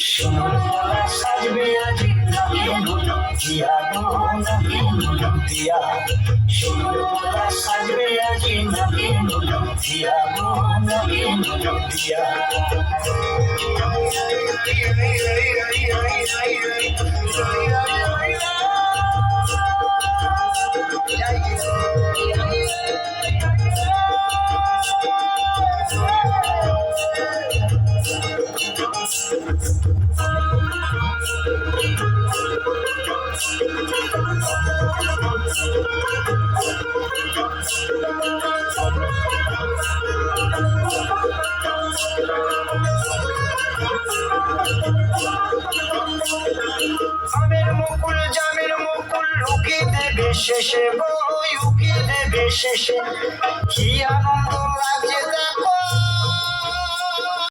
সোনার সাজবে আজি নাকে নুলো দিয়া গো নাকে নুলো দিয়া সোনার সাজবে আজি নাকে নুলো দিয়া গো নাকে নুলো দিয়া আমের মুকুল জামের মুকুল লুকিয়ে দেবে শেষে বই উকিয়ে দেবে শেষে কি আনন্দ লাগছে দেখো